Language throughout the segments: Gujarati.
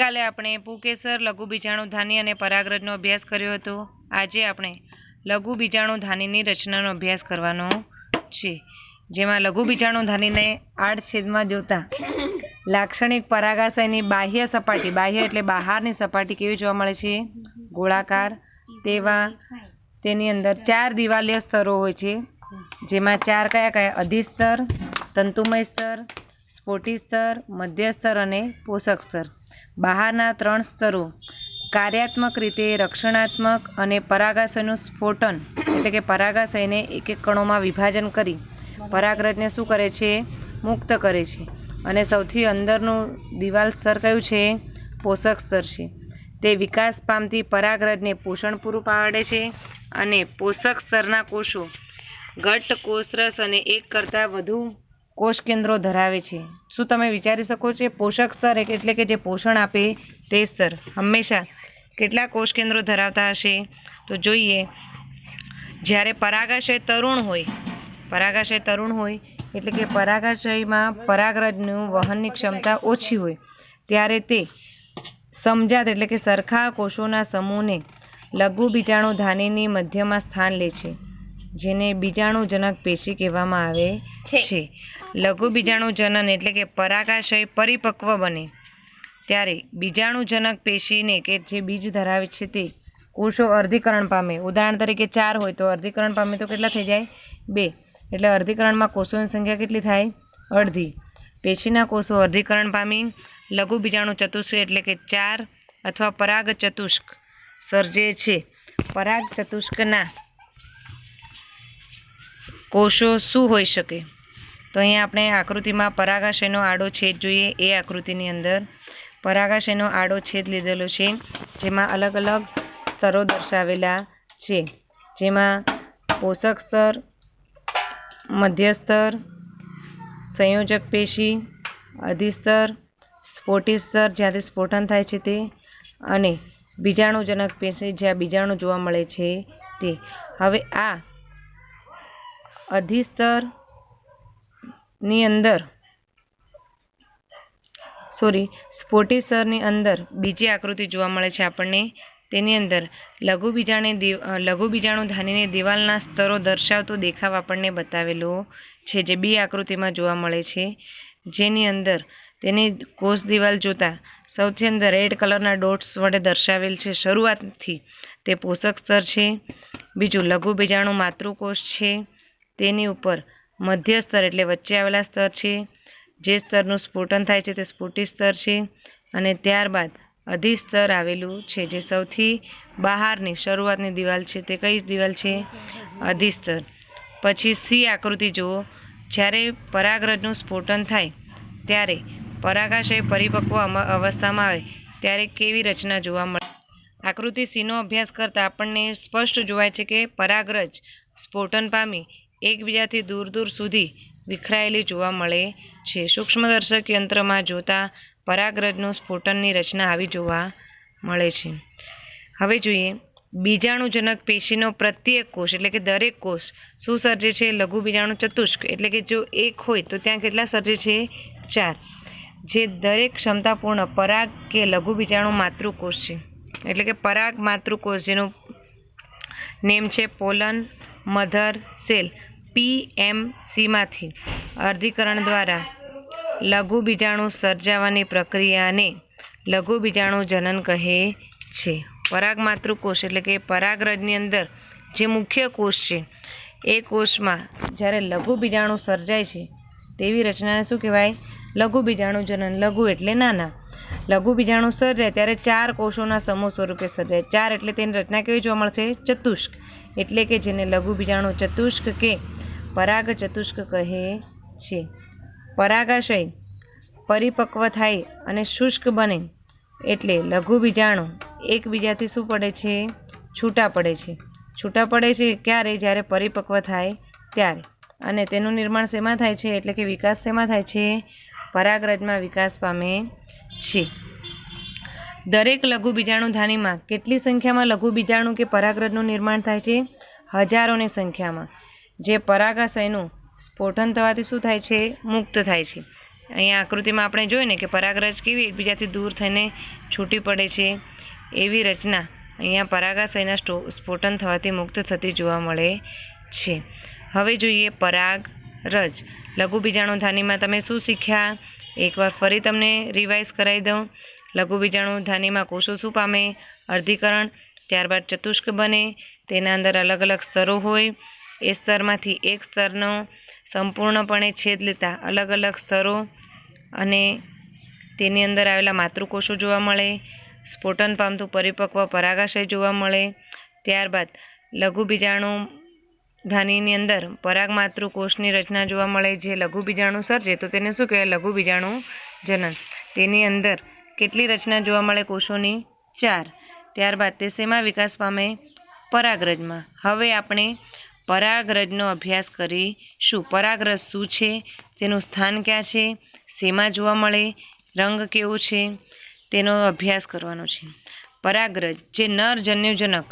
ગઈકાલે આપણે પુકેસર લઘુ બીજાણુધાની અને પરાગરજનો અભ્યાસ કર્યો હતો। આજે આપણે લઘુ બીજાણુધાનીની રચનાનો અભ્યાસ કરવાનો છે, જેમાં લઘુ બીજાણુધાનીને આડછેદમાં જોતા લાક્ષણિક પરાગાશયની બાહ્ય સપાટી, બાહ્ય એટલે બહારની સપાટી કેવી જોવા મળે છે? ગોળાકાર। તેની અંદર 4 દિવાલીય સ્તરો હોય છે, જેમાં 4 કયા? અધિસ્તર, તંતુમય સ્તર, સ્ફોટી સ્તર, મધ્ય સ્તર અને પોષક સ્તર। બહારના 3 સ્તરો કાર્યાત્મક રીતે રક્ષણાત્મક અને પરાગાશયનું સ્ફોટન એટલે કે પરાગાશયને એક કણોમાં વિભાજન કરી પરાગરજને શું કરે છે? મુક્ત કરે છે। અને સૌથી અંદરનું દિવાલ સ્તર કયું છે? પોષક સ્તર છે। તે વિકાસ પામતી પરાગરજને પોષણ પૂરું પાડે છે અને પોષક સ્તરના કોષો ઘટ્ટ કોષરસ અને એક કરતાં વધુ કોષ કેન્દ્રો ધરાવે છે। શું તમે વિચારી શકો છો? પોષક સ્તર એટલે કે જે પોષણ આપે તે સ્તર હંમેશા કેટલા કોષ કેન્દ્રો ધરાવતા હશે? તો જોઈએ, જ્યારે પરાગાશય તરુણ હોય એટલે કે પરાગાશયમાં પરાગરજનું વહનની ક્ષમતા ઓછી હોય ત્યારે તે સમજાત એટલે કે સરખા કોષોના સમૂહને લઘુ બીજાણુધાનીની મધ્યમાં સ્થાન લે છે, જેને બીજાણુજનક પેશી કહેવામાં આવે છે। લઘુ બીજાણુજનન એટલે કે પરાગાશય પરિપક્વ બને ત્યારે બીજાણુજનક પેશીને કે જે બીજ ધરાવે છે તે કોષો અર્ધીકરણ પામે। ઉદાહરણ તરીકે 4 હોય તો અર્ધીકરણ પામે તો કેટલા થઈ જાય? 2। એટલે અર્ધીકરણમાં કોષોની સંખ્યા કેટલી થાય? અડધી। પેશીના કોષો અર્ધીકરણ પામી લઘુ બીજાણુ ચતુષ્ક એટલે કે 4 અથવા પરાગ ચતુષ્ક સર્જે છે। પરાગ ચતુષ્કના કોષો શું હોઈ શકે? તો અહીંયા આપણે આકૃતિમાં પરાગાશયનો આડો છેદ જોઈએ। એ આકૃતિની અંદર પરાગાશયનો આડો છેદ લીધેલો છે, જેમાં અલગ અલગ સ્તરો દર્શાવેલા છે, જેમાં પોષક સ્તર, મધ્ય સ્તર, સંયોજક પેશી, અધિસ્તર, સ્ફોટી સ્તર જ્યાંથી સ્ફોટન થાય છે તે, અને બીજાણુજનક પેશી જ્યાં બીજાણુ જોવા મળે છે તે। હવે આ સ્ફોટી સ્તરની અંદર બીજી આકૃતિ જોવા મળે છે આપણને। તેની અંદર લઘુ બીજાણુધાનીની દિવાલના સ્તરો દર્શાવતો દેખાવ આપણને બતાવેલો છે, જે બી આકૃતિમાં જોવા મળે છે, જેની અંદર તેની કોષ દિવાલ જોતા સૌથી અંદર રેડ કલરના ડોટ્સ વડે દર્શાવેલ છે। શરૂઆતથી તે પોષક સ્તર છે। બીજું લઘુ બીજાણુ માતૃકોષ છે, તેની ઉપર મધ્ય સ્તર એટલે વચ્ચે આવેલા સ્તર છે, જે સ્તરનું સ્ફોટન થાય છે તે સ્ફોટી સ્તર છે, અને ત્યારબાદ અધિસ્તર આવેલું છે, જે સૌથી બહારની શરૂઆતની દિવાલ છે તે કઈ દિવાલ છે? અધિસ્તર। પછી સી આકૃતિ જુઓ, જ્યારે પરાગરજનું સ્ફોટન થાય ત્યારે પરાગાશય પરિપક્વ અવસ્થામાં આવે ત્યારે કેવી રચના જોવા મળે? આકૃતિ સીનો અભ્યાસ કરતાં આપણને સ્પષ્ટ જોવાય છે કે પરાગરજ સ્ફોટન પામી એકબીજાથી દૂર દૂર સુધી વિખરાયેલી જોવા મળે છે। સૂક્ષ્મદર્શક યંત્રમાં જોતા પરાગરજનું સ્ફોટનની રચના આવી જોવા મળે છે। હવે જોઈએ, બીજાણુજનક પેશીનો પ્રત્યેક કોષ એટલે કે દરેક કોષ શું સર્જે છે? લઘુ બીજાણુ ચતુષ્ક એટલે કે જો એક હોય તો ત્યાં કેટલા સર્જે છે? 4। જે દરેક ક્ષમતાપૂર્ણ પરાગ કે લઘુ બીજાણુ માતૃકોષ છે, એટલે કે પરાગ માતૃકોષ જેનું નેમ છે પોલન મધર સેલ PMCમાંથી અર્ધીકરણ દ્વારા લઘુ બીજાણુ સર્જાવાની પ્રક્રિયાને લઘુ બીજાણુ જનન કહે છે। પરાગ માતૃકોષ એટલે કે પરાગરજની અંદર જે મુખ્ય કોષ છે એ કોષમાં જ્યારે લઘુ બીજાણુ સર્જાય છે તેવી રચનાને શું કહેવાય? લઘુ બીજાણુ જનન। લઘુ એટલે નાના। લઘુ બીજાણુ સર્જાય ત્યારે 4 કોષોના સમૂહ સ્વરૂપે સર્જાય। 4 એટલે તેની રચના કેવી જોવા મળશે? ચતુષ્ક, એટલે કે જેને લઘુ બીજાણુ ચતુષ્ક કે પરાગ ચતુષ્ક કહે છે। પરાગાશય પરિપક્વ થાય અને શુષ્ક બને એટલે લઘુ બીજાણુ એકબીજાથી શું પડે છે? છૂટા પડે છે। છૂટા પડે છે ક્યારે? જ્યારે પરિપક્વ થાય ત્યારે। અને તેનું નિર્માણ શેમાં થાય છે? એટલે કે વિકાસ શેમાં થાય છે? પરાગરજમાં વિકાસ પામે છે। દરેક લઘુ બીજાણુધાનીમાં કેટલી સંખ્યામાં લઘુ બીજાણુ કે પરાગરજનું નિર્માણ થાય છે? હજારોની સંખ્યામાં, જે પરાગાશયનું સ્ફોટન થવાથી શું થાય છે? મુક્ત થાય છે। અહીંયા આકૃતિમાં આપણે જોઈએ ને કે પરાગરજ કેવી એકબીજાથી દૂર થઈને છૂટી પડે છે, એવી રચના અહીંયા પરાગાશયના સ્ફોટન થવાથી મુક્ત થતી જોવા મળે છે. હવે જોઈએ પરાગરજ. લઘુ બીજાણુધાનીમાં તમે શું શીખ્યા? એકવાર ફરી તમને રિવાઇઝ કરાવી દઉં. લઘુ બીજાણુધાનીમાં કોષો શું પામે? અર્ધીકરણ, ત્યારબાદ ચતુષ્ક બને, તેના અંદર અલગ અલગ સ્તરો હોય, એ સ્તરમાંથી એક સ્તરનો સંપૂર્ણપણે છેદ લેતા અલગ અલગ સ્તરો અને તેની અંદર આવેલા માતૃકોષો જોવા મળે, સ્ફોટન પામતું પરિપક્વ પરાગાશય જોવા મળે. ત્યારબાદ લઘુ બીજાણુધાનીની અંદર પરાગમાતૃકોષની રચના જોવા મળે, જે લઘુ બીજાણુ સર્જે તો તેને શું કહેવાય? લઘુ બીજાણુ જનન. તેની અંદર કેટલી રચના જોવા મળે કોષોની? 4. ત્યારબાદ તે શેમાં વિકાસ પામે? પરાગરજમાં. હવે આપણે પરાગરજનો અભ્યાસ કરીશું. પરાગરજ શું છે, તેનું સ્થાન ક્યાં છે, શેમાં જોવા મળે, રંગ કેવો છે, તેનો અભ્યાસ કરવાનો છે. પરાગરજ જે નર જન્યુજનક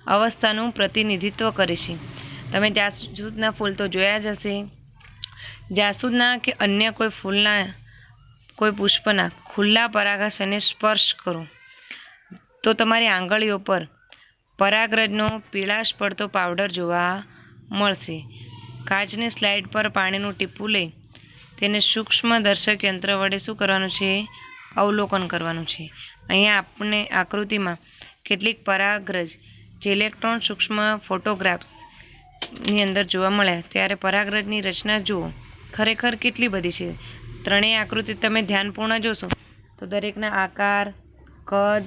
અવસ્થાનું પ્રતિનિધિત્વ કરે છે. તમે જાસૂદના ફૂલ તો જોયા જ હશે. જાસૂદના કે અન્ય કોઈ ફૂલના, કોઈ પુષ્પના ખુલ્લા પરાગાશયને સ્પર્શ કરો તો તમારી આંગળીઓ પર પરાગરજનો પીળાશ પડતો પાવડર જોવા મળશે. કાચની સ્લાઇડ પર પાણીનું ટીપું લઈ તેને સૂક્ષ્મ દર્શક યંત્ર વડે શું કરવાનું છે? અવલોકન કરવાનું છે. અહીંયા આપણે આકૃતિમાં કેટલીક પરાગરજ જે ઇલેક્ટ્રોન સૂક્ષ્મ ફોટોગ્રાફ્સની અંદર જોવા મળ્યા, ત્યારે પરાગરજની રચના જુઓ. ખરેખર કેટલી બધી છે. ત્રણેય આકૃતિ તમે ધ્યાનપૂર્ણ જોશો તો દરેકના આકાર, કદ,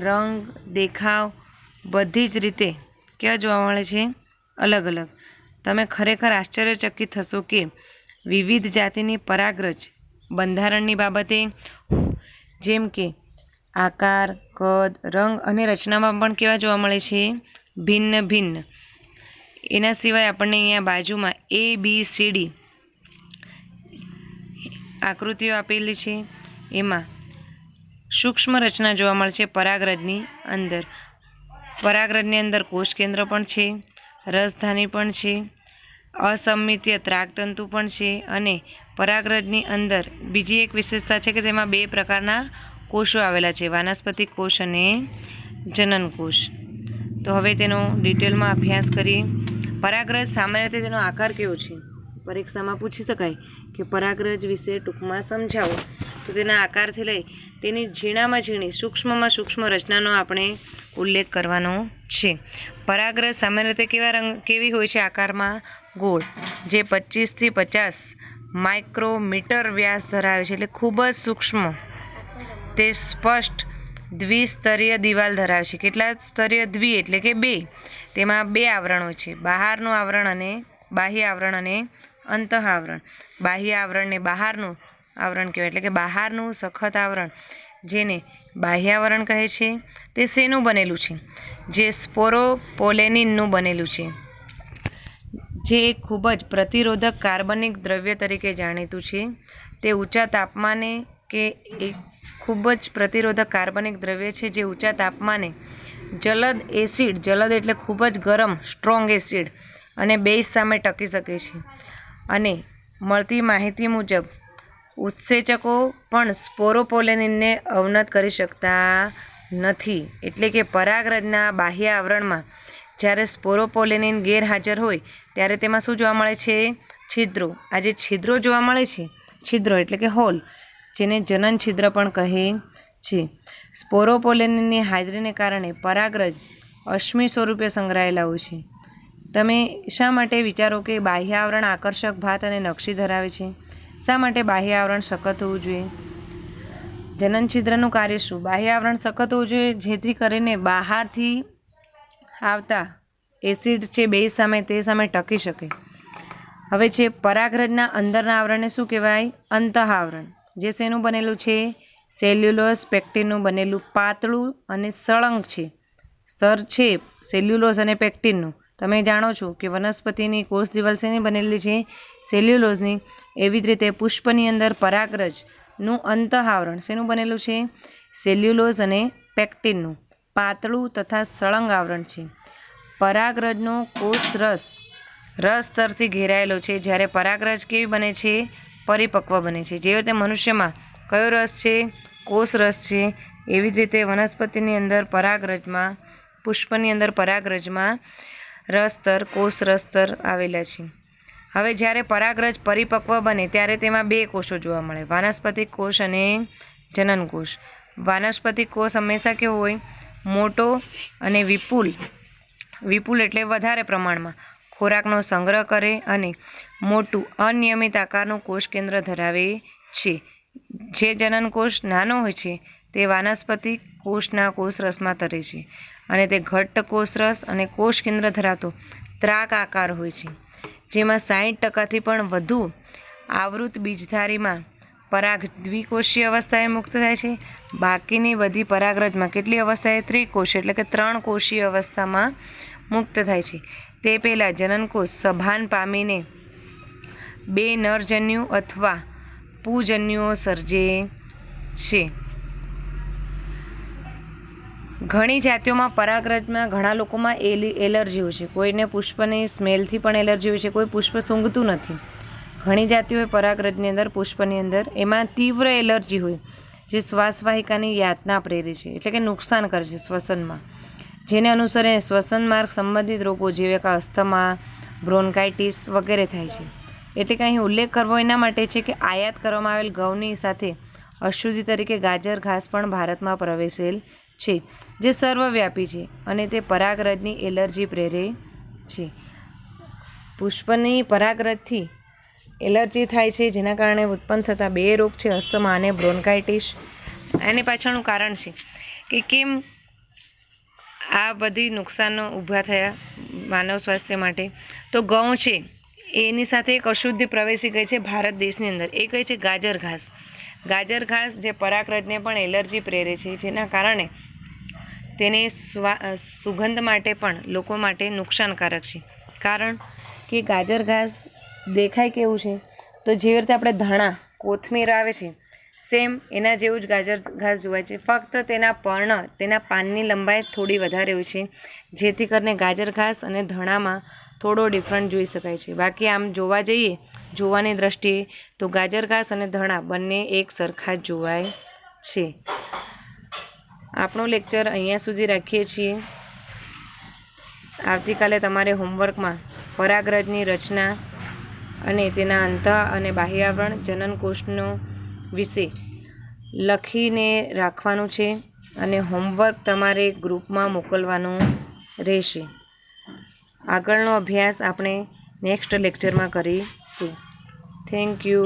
રંગ, દેખાવ બધી જ રીતે કેવા જોવા મળે છે? અલગ અલગ. તમે ખરેખર આશ્ચર્યચકિત થશો કે વિવિધ જાતિની પરાગરજ બંધારણની બાબતે, જેમ કે આકાર, કદ, રંગ અને રચનામાં પણ કેવા જોવા મળે છે? ભિન્ન ભિન્ન. એના સિવાય આપણને અહીંયા બાજુમાં ABCD આકૃતિઓ આપેલી છે. એમાં સૂક્ષ્મ રચના જોવા મળે છે પરાગરજની અંદર. પરાગરજની અંદર કોષ કેન્દ્ર પણ છે, રસધાની પણ છે, અસમિતીય ત્રાગતંતુ પણ છે અને પરાગરજની અંદર બીજી એક વિશેષતા છે કે તેમાં 2 પ્રકારના કોષો આવેલા છે, વાનસ્પતિક કોષ અને જનન કોષ. તો હવે તેનો ડિટેલમાં અભ્યાસ કરીએ. પરાગરજ સામાન્ય રીતે તેનો આકાર કેવો છે? પરીક્ષામાં પૂછી શકાય કે પરાગરજ વિશે ટૂંકમાં સમજાવો. તો તેના આકારથી લઈ તેની ઝીણામાં ઝીણી સૂક્ષ્મમાં સૂક્ષ્મ રચનાનો આપણે ઉલ્લેખ કરવાનો છે. પરાગરજ સામાન્ય રીતે કેવી હોય છે? આકારમાં ગોળ, જે 25 થી 50 માઇક્રોમીટર વ્યાસ ધરાવે છે, એટલે ખૂબ જ સૂક્ષ્મ. તે સ્પષ્ટ દ્વિસ્તરીય દિવાલ ધરાવે છે. કેટલા સ્તરીય? દ્વિ એટલે કે 2. તેમાં 2 આવરણો છે, બહારનું આવરણ અને બાહ્ય આવરણ અને અંતઃ આવરણ. બાહ્ય આવરણને બહારનું આવરણ કહેવાય, એટલે કે બહારનું સખત આવરણ જેને બાહ્યાવરણ કહે છે. તે શેનું બનેલું છે? જે સ્પોરોપોલેનિનનું બનેલું છે, જે એક ખૂબ જ પ્રતિરોધક કાર્બનિક દ્રવ્ય તરીકે જાણીતું છે. તે ઊંચા તાપમાને કે એક ખૂબ જ પ્રતિરોધક કાર્બનિક દ્રવ્ય છે જે ઊંચા તાપમાને જલદ એસિડ, જલદ એટલે ખૂબ જ ગરમ સ્ટ્રોંગ એસિડ અને બેઝ સામે ટકી શકે છે. અને મળતી માહિતી મુજબ ઉત્સેચકો પણ સ્પોરોપોલેનિનને અવનત કરી શકતા નથી. એટલે કે પરાગરજના બાહ્ય આવરણમાં જ્યારે સ્પોરોપોલેનિન ગેરહાજર હોય ત્યારે તેમાં શું જોવા મળે છે? છિદ્રો. આ જે છિદ્રો જોવા મળે છે, છિદ્રો એટલે કે હોલ, જેને જનન છિદ્ર પણ કહે છે. સ્પોરોપોલેનિનની હાજરીને કારણે પરાગરજ અશ્મિ સ્વરૂપે સંગ્રહાયેલા હોય છે. તમે શા માટે વિચારો કે બાહ્ય આવરણ આકર્ષક ભાત અને નકશી ધરાવે છે? શા માટે બાહ્ય આવરણ સખત હોવું જોઈએ? જનન છિદ્રનું કાર્ય શું? બાહ્ય આવરણ સખત હોવું જોઈએ જેથી કરીને બહારથી આવતા એસિડ છે બેઝ સામે તે સામે ટકી શકે. હવે છે પરાગરજના અંદરના આવરણને શું કહેવાય? અંતઃ આવરણ. જે શેનું બનેલું છે? સેલ્યુલોઝ પેક્ટિનનું બનેલું પાતળું અને સળંગ છે સ્તર છે સેલ્યુલોઝ અને પેક્ટિનનું. તમે જાણો છો કે વનસ્પતિની કોષ દિવાલ શેની બનેલી છે? સેલ્યુલોઝની. એવી જ રીતે પુષ્પની અંદર પરાગરજનું અંતઃ આવરણ શેનું બનેલું છે? સેલ્યુલોઝ અને પેક્ટિનનું પાતળું તથા સળંગ આવરણ છે. પરાગરજનો કોષ રસ સ્તરથી ઘેરાયેલો છે, જ્યારે પરાગરજ કેવી બને છે? પરિપક્વ બને છે. જે રીતે મનુષ્યમાં કયો રસ છે? કોષ રસ છે. એવી જ રીતે વનસ્પતિની અંદર પરાગરજમાં, પુષ્પની અંદર પરાગરજમાં રસતર, કોષ રસતર આવેલા છે. હવે જ્યારે પરાગરજ પરિપક્વ બને ત્યારે તેમાં બે કોષો જોવા મળે, વાનસ્પતિક કોષ અને જનન કોષ. વાનસ્પતિક કોષ હંમેશા કેવો હોય? મોટો અને વિપુલ એટલે વધારે પ્રમાણમાં ખોરાકનો સંગ્રહ કરે અને મોટું અનિયમિત આકારનું કોષ કેન્દ્ર ધરાવે છે. જે જનન કોષ નાનો હોય છે તે વાનસ્પતિક કોષના કોષરસમાં તરે છે અને તે ઘટ્ટ કોષરસ અને કોષ કેન્દ્ર ધરાવતો ત્રાક આકાર હોય છે, જેમાં 60%થી પણ વધુ આવૃત બીજધારીમાં પરાગ દ્વિકોષીય અવસ્થાએ મુક્ત થાય છે. બાકીની બધી પરાગરજમાં કેટલી અવસ્થાએ? ત્રિકોષીય એટલે કે 3 કોષીય અવસ્થામાં મુક્ત થાય છે. તે પહેલાં જનનકોષ સભાન પામીને 2 નરજન્યુ અથવા પુંજન્યુઓ સર્જે છે. ઘણી જાતિઓમાં પરાગરજમાં ઘણા લોકોમાં એલર્જી હોય છે. કોઈને પુષ્પની સ્મેલથી પણ એલર્જી હોય છે, કોઈ પુષ્પ સૂંઘતું નથી. ઘણી જાતિઓ પરાગરજની અંદર, પુષ્પની અંદર એમાં તીવ્ર એલર્જી હોય જે શ્વાસવાહિકાની યાતના પ્રેરે છે, એટલે કે નુકસાન કરે છે શ્વસનમાં. જેને અનુસરે શ્વસન માર્ગ સંબંધિત રોગો જેવા કે અસ્થમા, બ્રોન્કાઇટિસ વગેરે થાય છે. એટલે કે અહીં ઉલ્લેખ કરવો એના માટે છે કે આયાત કરવામાં આવેલ ઘઉંની સાથે અશુદ્ધિ તરીકે ગાજર ઘાસ પણ ભારતમાં પ્રવેશેલ છે, જે સર્વવ્યાપી છે અને તે પરાગરજની એલર્જી પ્રેરે છે. પુષ્પની પરાગરજથી એલર્જી થાય છે, જેના કારણે ઉત્પન્ન થતા 2 રોગ છે, અસ્થમા અને બ્રોન્કાઇટિસ. એની પાછળનું કારણ છે કે કેમ આ બધી નુકસાનો ઊભા થયા માનવ સ્વાસ્થ્ય માટે. તો ઘઉં છે એની સાથે એક અશુદ્ધિ પ્રવેશી ગઈ છે ભારત દેશની અંદર. એ કઈ છે? ગાજર ઘાસ. ગાજર ઘાસ જે પરાગરજને પણ એલર્જી પ્રેરે છે, જેના કારણે તેને સુગંધ માટે પણ લોકો માટે નુકસાનકારક છે. કારણ કે ગાજર ઘાસ દેખાય કેવું છે? તો જે રીતે આપણે ધાણા, કોથમીર આવે છે, સેમ એના જેવું જ ગાજર ઘાસ જોવાય છે. ફક્ત તેના પર્ણ, તેના પાનની લંબાઈ થોડી વધારે હોય છે, જેથી કરીને ગાજર ઘાસ અને ધાણામાં થોડો ડિફરન્ટ જોઈ શકાય છે. બાકી આમ જોવા જઈએ, જોવાની દ્રષ્ટિએ તો ગાજર ઘાસ અને ધાણા બંને એક સરખા જ જોવાય છે. આપણો લેક્ચર અહીંયા સુધી રાખીએ છીએ. આવતીકાલે તમારે હોમવર્કમાં પરાગરજની રચના અને તેના અંતઃ અને બાહ્યાવરણ, જનનકોષનો વિશે લખીને રાખવાનું છે અને હોમવર્ક તમારે ગ્રુપમાં મોકલવાનું રહેશે. આગળનો અભ્યાસ આપણે નેક્સ્ટ લેક્ચરમાં કરીશું. Thank you.